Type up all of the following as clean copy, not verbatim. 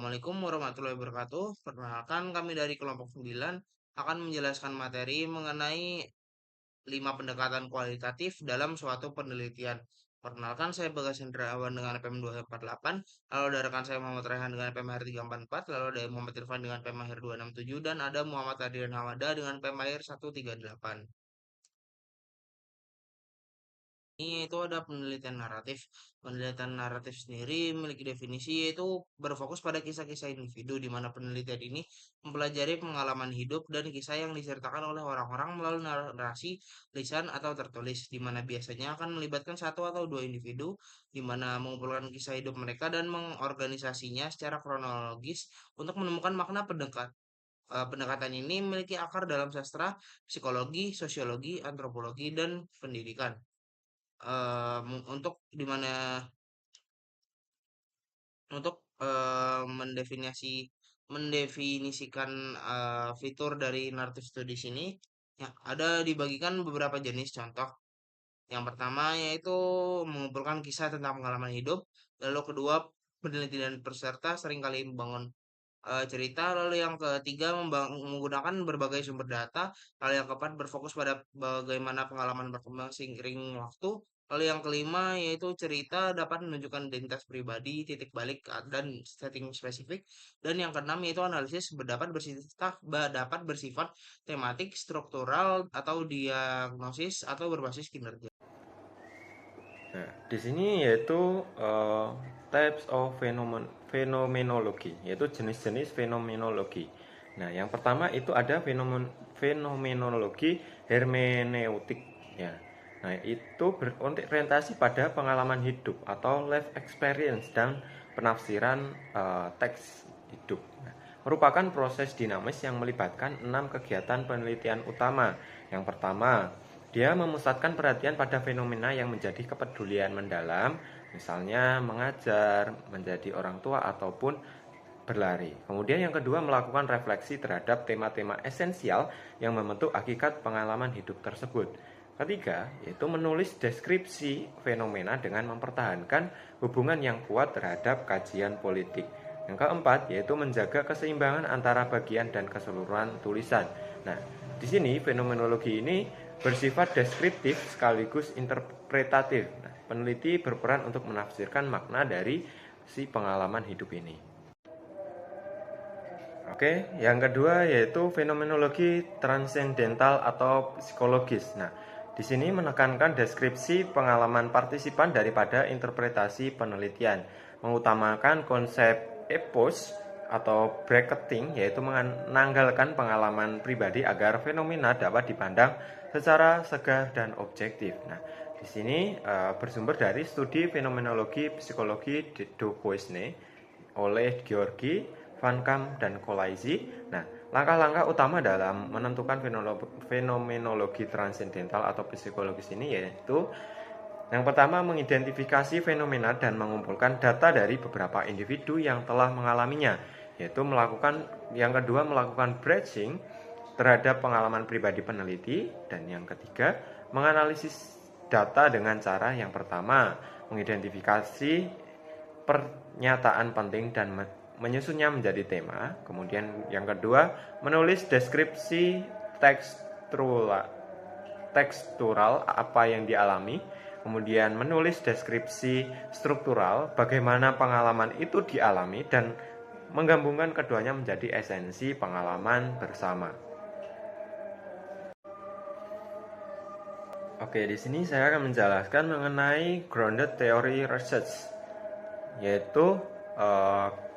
Assalamualaikum warahmatullahi wabarakatuh. Perkenalkan kami dari kelompok 9 akan menjelaskan materi mengenai 5 pendekatan kualitatif dalam suatu penelitian. Perkenalkan saya Bagas Hendrawan dengan PM 248, lalu ada rekan saya Muhammad Rehan dengan PMHR 344, lalu ada Muhammad Irfan dengan PMHR 267 dan ada Muhammad Adrian Hawada dengan PMHR 138. Ini itu ada penelitian naratif. Penelitian naratif sendiri memiliki definisi yaitu berfokus pada kisah-kisah individu di mana penelitian ini mempelajari pengalaman hidup dan kisah yang diceritakan oleh orang-orang melalui narasi lisan atau tertulis di mana biasanya akan melibatkan satu atau dua individu di mana mengumpulkan kisah hidup mereka dan mengorganisasinya secara kronologis untuk menemukan makna pendekatan ini memiliki akar dalam sastra, psikologi, sosiologi, antropologi, dan pendidikan untuk mendefinisikan fitur dari narrative studies ini ya, ada dibagikan beberapa jenis contoh. Yang pertama yaitu mengumpulkan kisah tentang pengalaman hidup, lalu kedua peneliti dan peserta seringkali membangun cerita, lalu yang ketiga menggunakan berbagai sumber data, lalu yang keempat berfokus pada bagaimana pengalaman berkembang seiring waktu, lalu yang kelima yaitu cerita dapat menunjukkan identitas pribadi, titik balik dan setting spesifik, dan yang keenam yaitu analisis dapat bersifat tematik, struktural atau diagnosis atau berbasis kinerja. Nah, di sini yaitu types of phenomenology, yaitu jenis-jenis fenomenologi. Nah, yang pertama itu ada fenomenologi hermeneutik ya. Nah, itu berorientasi pada pengalaman hidup atau life experience dan penafsiran teks hidup. Nah, merupakan proses dinamis yang melibatkan 6 kegiatan penelitian utama. Yang pertama, dia memusatkan perhatian pada fenomena yang menjadi kepedulian mendalam, misalnya mengajar, menjadi orang tua, ataupun berlari. Kemudian yang kedua, melakukan refleksi terhadap tema-tema esensial yang membentuk hakikat pengalaman hidup tersebut. Ketiga, yaitu menulis deskripsi fenomena dengan mempertahankan hubungan yang kuat terhadap kajian politik. Yang keempat, yaitu menjaga keseimbangan antara bagian dan keseluruhan tulisan. Nah, di sini fenomenologi ini bersifat deskriptif sekaligus interpretatif. Nah, peneliti berperan untuk menafsirkan makna dari si pengalaman hidup ini. Oke, yang kedua yaitu fenomenologi transendental atau psikologis. Nah, di sini menekankan deskripsi pengalaman partisipan daripada interpretasi penelitian, mengutamakan konsep epos atau bracketing, yaitu menanggalkan pengalaman pribadi agar fenomena dapat dipandang secara segar dan objektif. Nah, di sini bersumber dari studi fenomenologi psikologi de Duquesne oleh Georgi Van Kam dan Kolaizi. Nah, langkah-langkah utama dalam menentukan fenomenologi transendental atau psikologis ini yaitu yang pertama, mengidentifikasi fenomena dan mengumpulkan data dari beberapa individu yang telah mengalaminya, yaitu yang kedua melakukan branching terhadap pengalaman pribadi peneliti, dan yang ketiga menganalisis data dengan cara yang pertama mengidentifikasi pernyataan penting dan menyusunnya menjadi tema. Kemudian yang kedua, menulis deskripsi tekstural apa yang dialami. Kemudian menulis deskripsi struktural bagaimana pengalaman itu dialami dan menggabungkan keduanya menjadi esensi pengalaman bersama. Oke, di sini saya akan menjelaskan mengenai grounded theory research, yaitu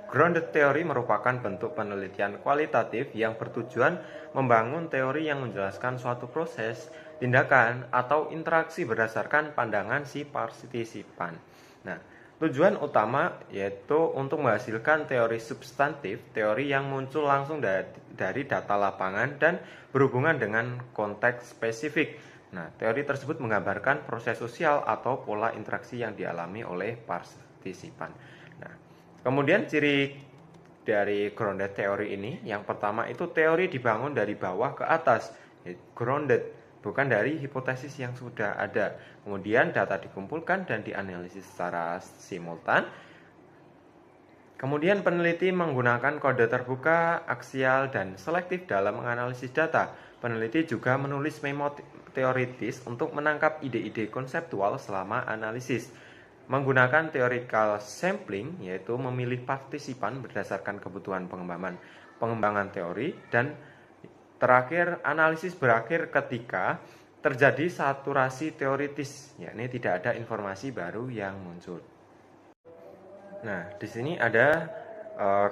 grounded theory merupakan bentuk penelitian kualitatif yang bertujuan membangun teori yang menjelaskan suatu proses, tindakan, atau interaksi berdasarkan pandangan si partisipan. Nah, tujuan utama yaitu untuk menghasilkan teori substantif, teori yang muncul langsung dari data lapangan dan berhubungan dengan konteks spesifik. Nah, teori tersebut menggambarkan proses sosial atau pola interaksi yang dialami oleh partisipan. Nah, kemudian ciri dari grounded teori ini, yang pertama itu teori dibangun dari bawah ke atas, grounded, bukan dari hipotesis yang sudah ada. Kemudian data dikumpulkan dan dianalisis secara simultan. Kemudian peneliti menggunakan kode terbuka, aksial, dan selektif dalam menganalisis data. Peneliti juga menulis memo teoritis untuk menangkap ide-ide konseptual selama analisis. Menggunakan theoretical sampling, yaitu memilih partisipan berdasarkan kebutuhan pengembangan teori, dan terakhir, analisis berakhir ketika terjadi saturasi teoritis, yakni tidak ada informasi baru yang muncul. Nah, di sini ada uh,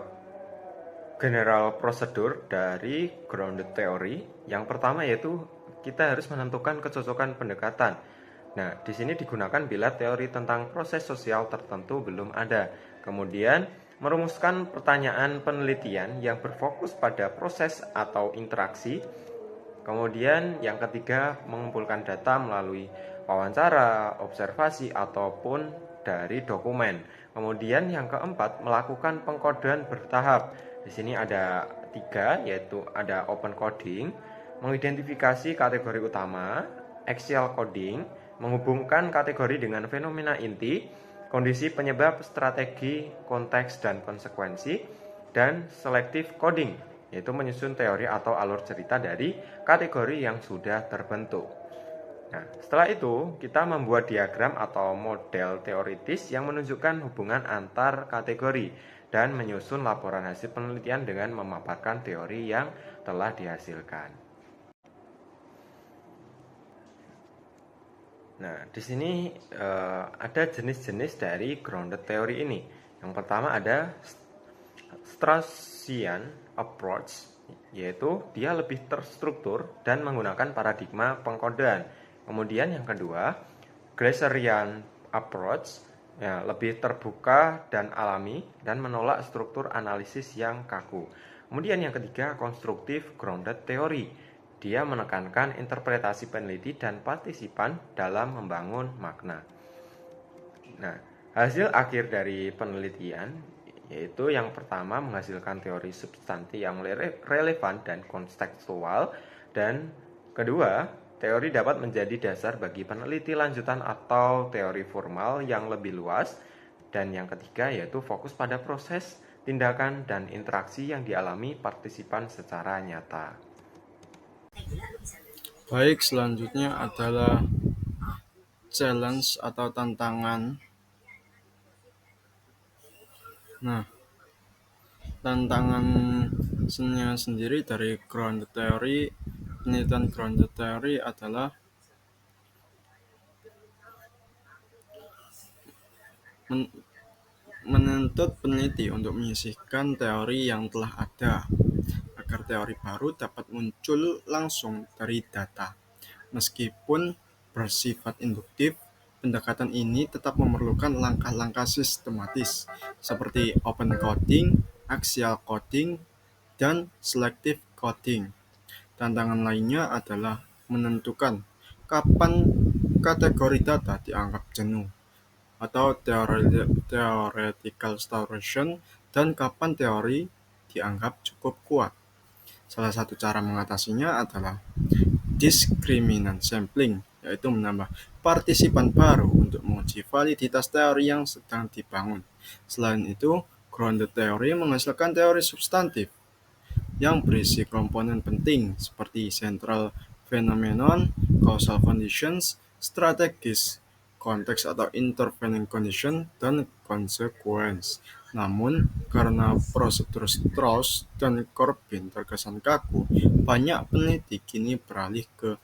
general prosedur dari grounded theory. Yang pertama yaitu kita harus menentukan kecocokan pendekatan. Nah, di sini digunakan bila teori tentang proses sosial tertentu belum ada. Kemudian, merumuskan pertanyaan penelitian yang berfokus pada proses atau interaksi. Kemudian, yang ketiga, mengumpulkan data melalui wawancara, observasi, ataupun dari dokumen. Kemudian, yang keempat, melakukan pengkodean bertahap. Di sini ada tiga, yaitu ada open coding, mengidentifikasi kategori utama, axial coding, menghubungkan kategori dengan fenomena inti, kondisi penyebab, strategi, konteks, dan konsekuensi, dan selective coding, yaitu menyusun teori atau alur cerita dari kategori yang sudah terbentuk. Nah, setelah itu kita membuat diagram atau model teoritis yang menunjukkan hubungan antar kategori dan menyusun laporan hasil penelitian dengan memaparkan teori yang telah dihasilkan. Nah, di sini ada jenis-jenis dari grounded theory ini. Yang pertama ada Straussian approach, yaitu dia lebih terstruktur dan menggunakan paradigma pengkodean. Kemudian yang kedua, Glazerian approach, ya, lebih terbuka dan alami dan menolak struktur analisis yang kaku. Kemudian yang ketiga, Constructive grounded theory. Dia menekankan interpretasi peneliti dan partisipan dalam membangun makna. Nah, hasil akhir dari penelitian yaitu yang pertama menghasilkan teori substansi yang relevan dan kontekstual, dan kedua, teori dapat menjadi dasar bagi peneliti lanjutan atau teori formal yang lebih luas, dan yang ketiga yaitu fokus pada proses, tindakan, dan interaksi yang dialami partisipan secara nyata. Baik, selanjutnya adalah challenge atau tantangan. Nah, tantangannya sendiri dari grounded theory, penelitian grounded theory adalah menuntut peneliti untuk menyisihkan teori yang telah ada, agar teori baru dapat muncul langsung dari data. Meskipun bersifat induktif, pendekatan ini tetap memerlukan langkah-langkah sistematis seperti open coding, axial coding, dan selective coding. Tantangan lainnya adalah menentukan kapan kategori data dianggap jenuh atau theoretical saturation, dan kapan teori dianggap cukup kuat. Salah satu cara mengatasinya adalah discriminant sampling, yaitu menambah partisipan baru untuk menguji validitas teori yang sedang dibangun. Selain itu, grounded theory menghasilkan teori substantif yang berisi komponen penting seperti central phenomenon, causal conditions, strategis, konteks atau intervening condition, dan consequence. Namun, karena prosedur Strauss dan Corbin terkesan kaku, banyak peneliti kini beralih ke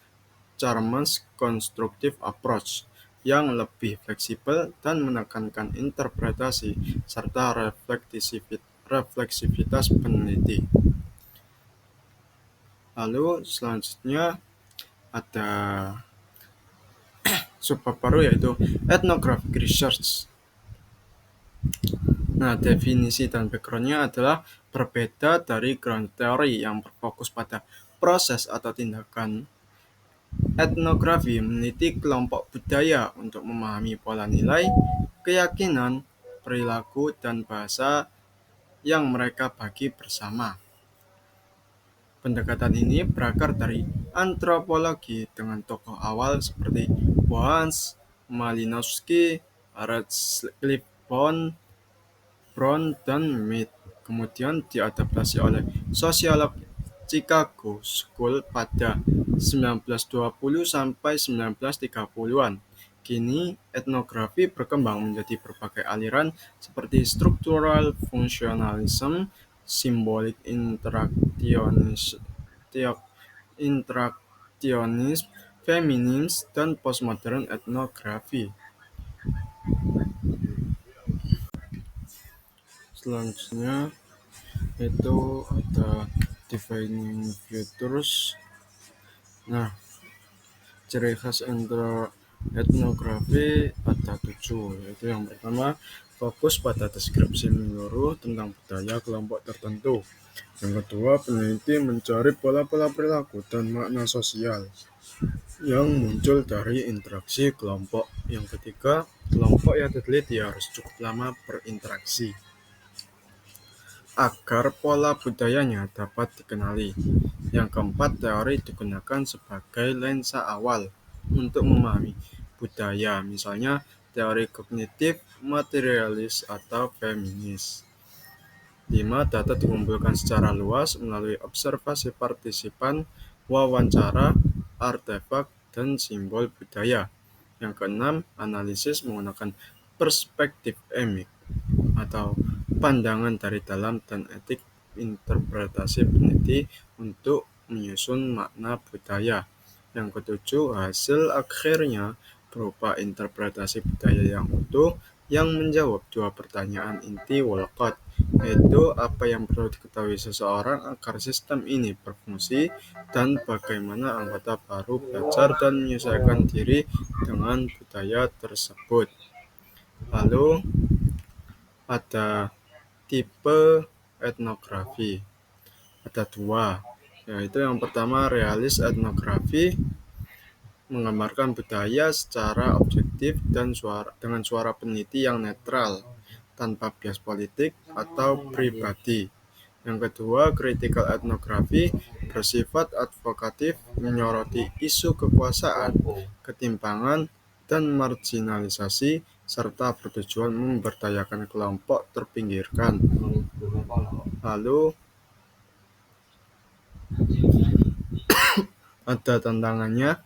Charman's constructive approach yang lebih fleksibel dan menekankan interpretasi serta refleksivitas peneliti. Lalu selanjutnya ada subbab baru yaitu ethnographic research. Nah, definisi dan backgroundnya adalah berbeda dari ground theory yang berfokus pada proses atau tindakan. Etnografi meneliti kelompok budaya untuk memahami pola nilai, keyakinan, perilaku, dan bahasa yang mereka bagi bersama. Pendekatan ini berakar dari antropologi dengan tokoh awal seperti Boas, Malinowski, Radcliffe, Brown dan Mead, kemudian diadaptasi oleh sosiolog Chicago School pada 1920 sampai 1930-an. Kini, etnografi berkembang menjadi berbagai aliran seperti structural functionalism, symbolic interactionism, feminism, dan postmodern etnografi. Selanjutnya itu ada defining features. Nah, ciri khas etnografi ada 7, yaitu yang pertama fokus pada deskripsi menyeluruh tentang budaya kelompok tertentu. Yang kedua, peneliti mencari pola-pola perilaku dan makna sosial yang muncul dari interaksi kelompok. Yang ketiga, kelompok yang diteliti harus cukup lama berinteraksi agar pola budayanya dapat dikenali. Yang keempat, teori digunakan sebagai lensa awal untuk memahami budaya, misalnya teori kognitif, materialis, atau feminis. 5. Data dikumpulkan secara luas melalui observasi partisipan, wawancara, artefak, dan simbol budaya. Yang keenam, analisis menggunakan perspektif emik atau pandangan dari dalam dan etik interpretasi peneliti untuk menyusun makna budaya. Yang ketujuh, hasil akhirnya berupa interpretasi budaya yang utuh yang menjawab dua pertanyaan inti Walcott, yaitu apa yang perlu diketahui seseorang agar sistem ini berfungsi dan bagaimana anggota baru belajar dan menyesuaikan diri dengan budaya tersebut. Lalu ada tipe etnografi. Ada dua, yaitu yang pertama realis etnografi, menggambarkan budaya secara objektif dan dengan suara peneliti yang netral, tanpa bias politik atau pribadi. Yang kedua, critical etnografi, bersifat advokatif, menyoroti isu kekuasaan, ketimpangan, dan marginalisasi, serta bertujuan memberdayakan kelompok terpinggirkan. Lalu, ada tantangannya.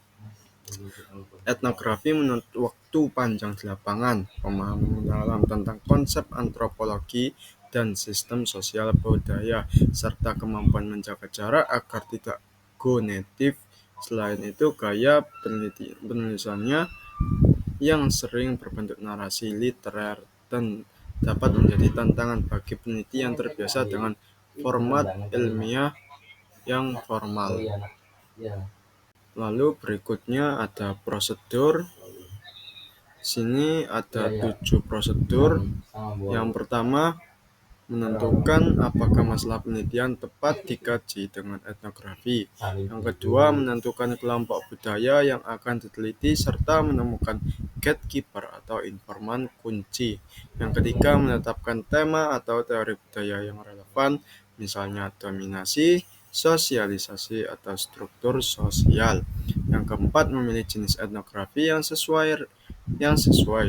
Etnografi menuntut waktu panjang di lapangan, pemahaman mendalam tentang konsep antropologi dan sistem sosial budaya, serta kemampuan menjaga jarak agar tidak go native. Selain itu, gaya penulisannya yang sering berbentuk narasi literer dan dapat menjadi tantangan bagi peneliti yang terbiasa dengan format ilmiah yang formal. Lalu berikutnya ada prosedur. Sini ada 7 prosedur. Yang pertama, menentukan apakah masalah penelitian tepat dikaji dengan etnografi. Yang kedua, menentukan kelompok budaya yang akan diteliti serta menemukan gatekeeper atau informan kunci. Yang ketiga, menetapkan tema atau teori budaya yang relevan, misalnya dominasi, sosialisasi, atau struktur sosial. Yang keempat, memilih jenis etnografi yang sesuai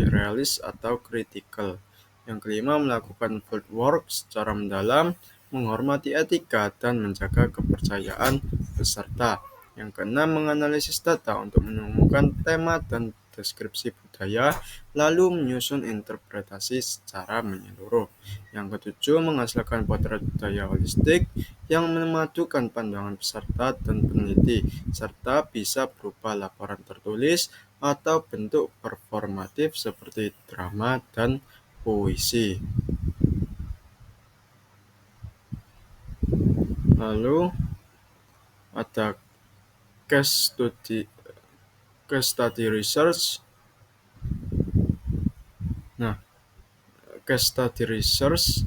realis atau kritikal. Yang kelima, melakukan fieldwork secara mendalam, menghormati etika, dan menjaga kepercayaan peserta. Yang keenam, menganalisis data untuk menemukan tema dan deskripsi budaya, lalu menyusun interpretasi secara menyeluruh. Yang ketujuh, menghasilkan potret budaya holistik yang memadukan pandangan peserta dan peneliti, serta bisa berupa laporan tertulis atau bentuk performatif seperti drama dan puisi. Lalu ada case study research. Nah, case study research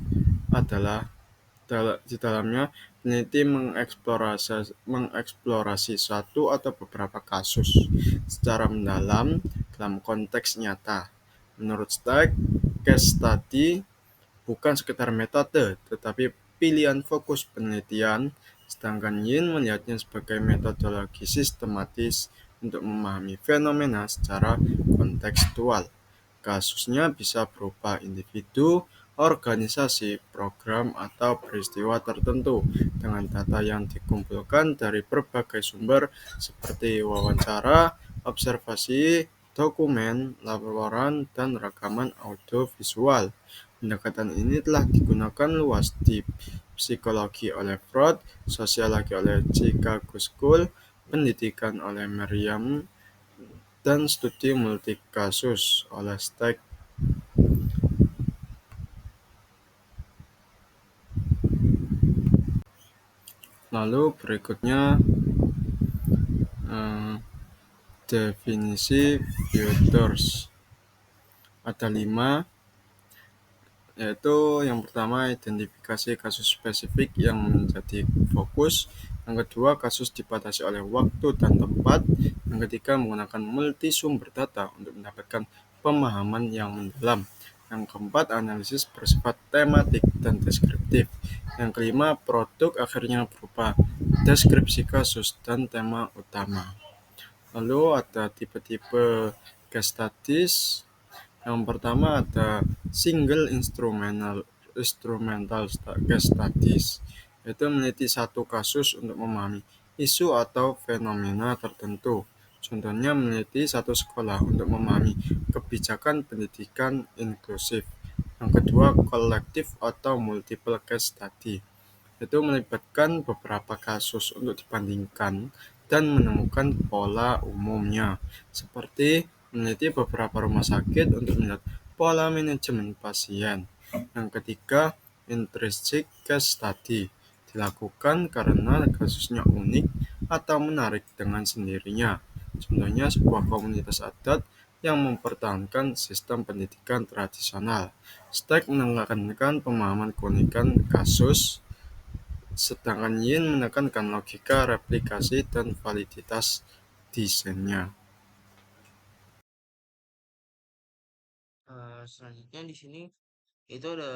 adalah di dalamnya peneliti mengeksplorasi satu atau beberapa kasus secara mendalam dalam konteks nyata. Menurut Stack, case study bukan sekedar metode, tetapi pilihan fokus penelitian, sedangkan Yin melihatnya sebagai metodologi sistematis untuk memahami fenomena secara kontekstual. Kasusnya bisa berupa individu, organisasi, program, atau peristiwa tertentu dengan data yang dikumpulkan dari berbagai sumber seperti wawancara, observasi, dokumen, laporan, dan rekaman audiovisual. Pendekatan ini telah digunakan luas di psikologi oleh Freud, sosiologi oleh Chicago School, pendidikan oleh Merriam, dan studi multikasus oleh Steck. Lalu berikutnya eh, definisi Reuters. Ada 5, yaitu yang pertama identifikasi kasus spesifik yang menjadi fokus, yang kedua kasus dibatasi oleh waktu dan tempat, yang ketiga menggunakan multi sumber data untuk mendapatkan pemahaman yang mendalam, yang keempat analisis bersifat tematik dan deskriptif, yang kelima produk akhirnya berupa deskripsi kasus dan tema utama. Lalu ada tipe-tipe case studies. Yang pertama ada single instrumental case studies, yaitu meneliti satu kasus untuk memahami isu atau fenomena tertentu. Contohnya meneliti satu sekolah untuk memahami kebijakan pendidikan inklusif. Yang kedua, kolektif atau multiple case study, itu melibatkan beberapa kasus untuk dibandingkan dan menemukan pola umumnya, seperti meneliti beberapa rumah sakit untuk melihat pola manajemen pasien. Yang ketiga, intrinsic case study, dilakukan karena kasusnya unik atau menarik dengan sendirinya. Contohnya sebuah komunitas adat yang mempertahankan sistem pendidikan tradisional. Stack menekankan pemahaman keunikan kasus, sedangkan Yin menekankan logika, replikasi, dan validitas desainnya. Selanjutnya di sini itu ada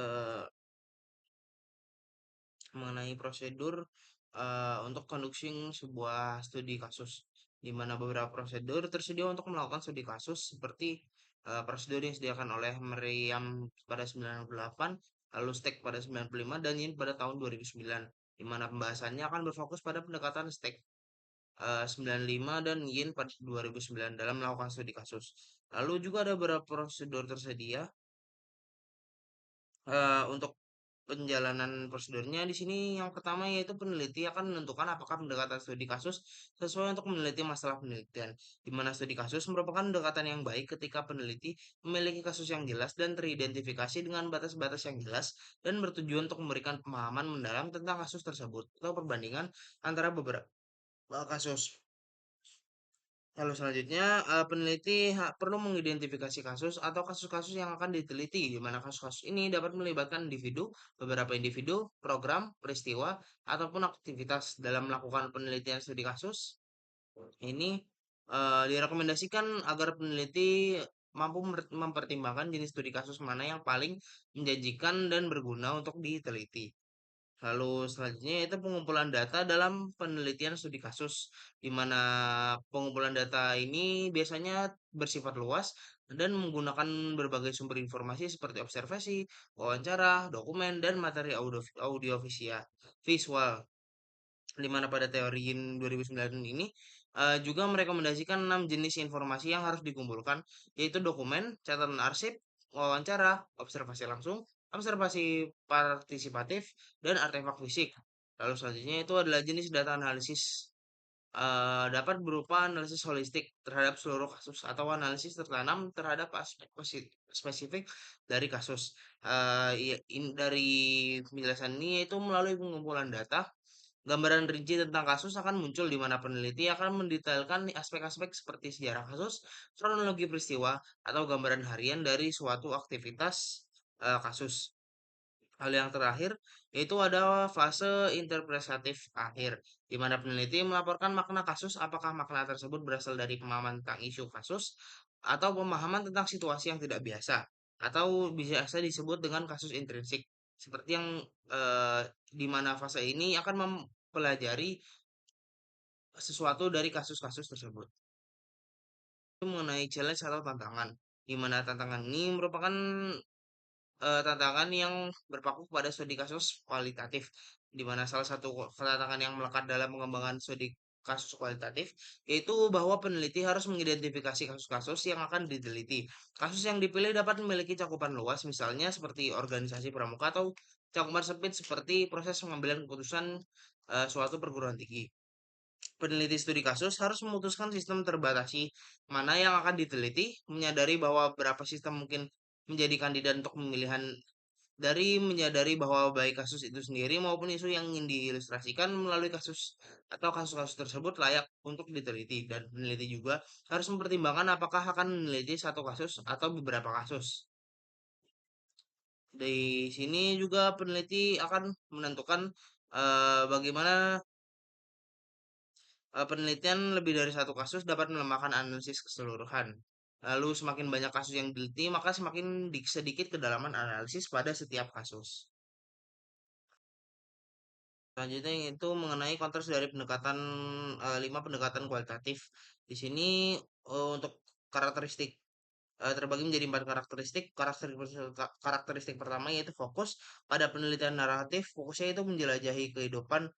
mengenai prosedur untuk conducting sebuah studi kasus, di mana beberapa prosedur tersedia untuk melakukan studi kasus seperti prosedur yang disediakan oleh Meriam pada 98, lalu Stack pada 95, dan Yin pada tahun 2009, di mana pembahasannya akan berfokus pada pendekatan Stack 95 dan Yin pada 2009 dalam melakukan studi kasus. Lalu juga ada beberapa prosedur tersedia untuk penjalanan prosedurnya di sini. Yang pertama yaitu peneliti akan menentukan apakah pendekatan studi kasus sesuai untuk meneliti masalah penelitian. Di mana studi kasus merupakan pendekatan yang baik ketika peneliti memiliki kasus yang jelas dan teridentifikasi dengan batas-batas yang jelas dan bertujuan untuk memberikan pemahaman mendalam tentang kasus tersebut atau perbandingan antara beberapa kasus. Lalu selanjutnya, peneliti perlu mengidentifikasi kasus atau kasus-kasus yang akan diteliti, di mana kasus-kasus ini dapat melibatkan individu, beberapa individu, program, peristiwa, ataupun aktivitas dalam melakukan penelitian studi kasus. Ini direkomendasikan agar peneliti mampu mempertimbangkan jenis studi kasus mana yang paling menjanjikan dan berguna untuk diteliti. Lalu selanjutnya itu pengumpulan data dalam penelitian studi kasus, di mana pengumpulan data ini biasanya bersifat luas dan menggunakan berbagai sumber informasi seperti observasi, wawancara, dokumen, dan materi visual. Di mana pada teori YIN 2009 ini juga merekomendasikan 6 jenis informasi yang harus dikumpulkan, yaitu dokumen, catatan arsip, wawancara, observasi langsung, observasi partisipatif, dan artefak fisik. Lalu selanjutnya itu adalah jenis data analisis, dapat berupa analisis holistik terhadap seluruh kasus atau analisis tertanam terhadap aspek spesifik dari kasus. Dari penjelasan ini yaitu melalui pengumpulan data, gambaran rinci tentang kasus akan muncul di mana peneliti akan mendetailkan aspek-aspek seperti sejarah kasus, kronologi peristiwa, atau gambaran harian dari suatu aktivitas kasus. Hal yang terakhir yaitu ada fase interpretatif akhir, di mana peneliti melaporkan makna kasus, apakah makna tersebut berasal dari pemahaman tentang isu kasus atau pemahaman tentang situasi yang tidak biasa, atau biasa disebut dengan kasus intrinsik. Seperti yang eh, di mana fase ini akan mempelajari sesuatu dari kasus-kasus tersebut. Itu mengenai challenge atau tantangan, di mana tantangan ini merupakan tantangan yang berpaku pada studi kasus kualitatif, di mana salah satu tantangan yang melekat dalam pengembangan studi kasus kualitatif yaitu bahwa peneliti harus mengidentifikasi kasus-kasus yang akan diteliti. Kasus yang dipilih dapat memiliki cakupan luas, misalnya seperti organisasi pramuka atau cakupan sempit seperti proses pengambilan keputusan suatu perguruan tinggi. Peneliti studi kasus harus memutuskan sistem terbatasi mana yang akan diteliti, menyadari bahwa beberapa sistem mungkin menjadi kandidat untuk pemilihan dari menyadari bahwa baik kasus itu sendiri maupun isu yang ingin diilustrasikan melalui kasus atau kasus-kasus tersebut layak untuk diteliti, dan peneliti juga harus mempertimbangkan apakah akan meneliti satu kasus atau beberapa kasus. Di sini juga peneliti akan menentukan bagaimana penelitian lebih dari satu kasus dapat melemahkan analisis keseluruhan. Lalu semakin banyak kasus yang diteliti, maka semakin sedikit kedalaman analisis pada setiap kasus. Selanjutnya itu mengenai konteks dari pendekatan 5 pendekatan kualitatif. Di sini untuk karakteristik terbagi menjadi 4 karakteristik. Karakteristik pertama yaitu fokus pada penelitian naratif. Fokusnya itu menjelajahi kehidupan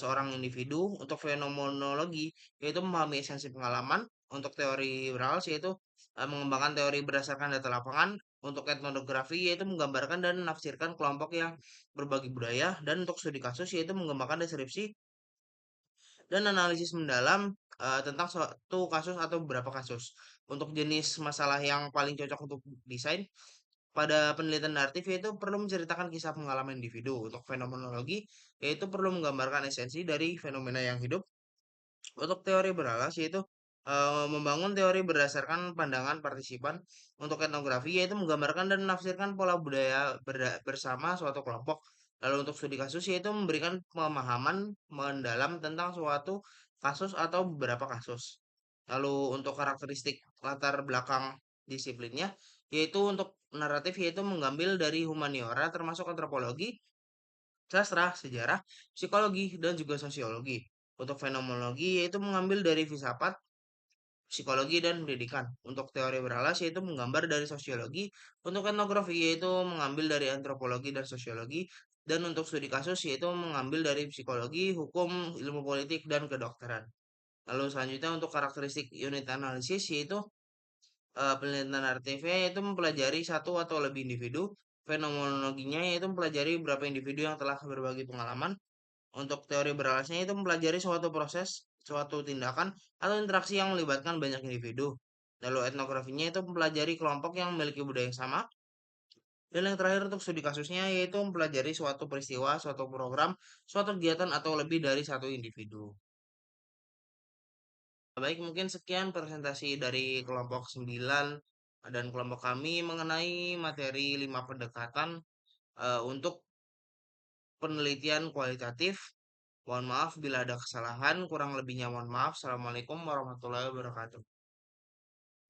seorang individu. Untuk fenomenologi yaitu memahami esensi pengalaman. Untuk teori Rawls yaitu mengembangkan teori berdasarkan data lapangan. Untuk etnografi yaitu menggambarkan dan menafsirkan kelompok yang berbagi budaya. Dan untuk studi kasus yaitu mengembangkan deskripsi dan analisis mendalam tentang suatu kasus atau beberapa kasus. Untuk jenis masalah yang paling cocok untuk desain pada penelitian naratif yaitu perlu menceritakan kisah pengalaman individu. Untuk fenomenologi yaitu perlu menggambarkan esensi dari fenomena yang hidup. Untuk teori beralas yaitu membangun teori berdasarkan pandangan partisipan. Untuk etnografi yaitu menggambarkan dan menafsirkan pola budaya bersama suatu kelompok. Lalu untuk studi kasus yaitu memberikan pemahaman mendalam tentang suatu kasus atau beberapa kasus. Lalu untuk karakteristik latar belakang disiplinnya yaitu untuk naratif yaitu mengambil dari humaniora termasuk antropologi, sastra, sejarah, psikologi, dan juga sosiologi. Untuk fenomenologi yaitu mengambil dari filsafat, psikologi, dan pendidikan. Untuk teori beralas yaitu menggambar dari sosiologi. Untuk etnografi yaitu mengambil dari antropologi dan sosiologi. Dan untuk studi kasus yaitu mengambil dari psikologi, hukum, ilmu politik, dan kedokteran. Lalu selanjutnya untuk karakteristik unit analisis yaitu penelitian naratifnya yaitu mempelajari satu atau lebih individu. Fenomenologinya yaitu mempelajari beberapa individu yang telah berbagi pengalaman. Untuk teori beralasnya itu mempelajari suatu proses, suatu tindakan, atau interaksi yang melibatkan banyak individu. Lalu etnografinya itu mempelajari kelompok yang memiliki budaya yang sama. Dan yang terakhir untuk studi kasusnya yaitu mempelajari suatu peristiwa, suatu program, suatu kegiatan, atau lebih dari satu individu. Baik, mungkin sekian presentasi dari kelompok 9 dan kelompok kami mengenai materi 5 pendekatan untuk penelitian kualitatif. Mohon maaf bila ada kesalahan, kurang lebihnya mohon maaf. Assalamualaikum warahmatullahi wabarakatuh.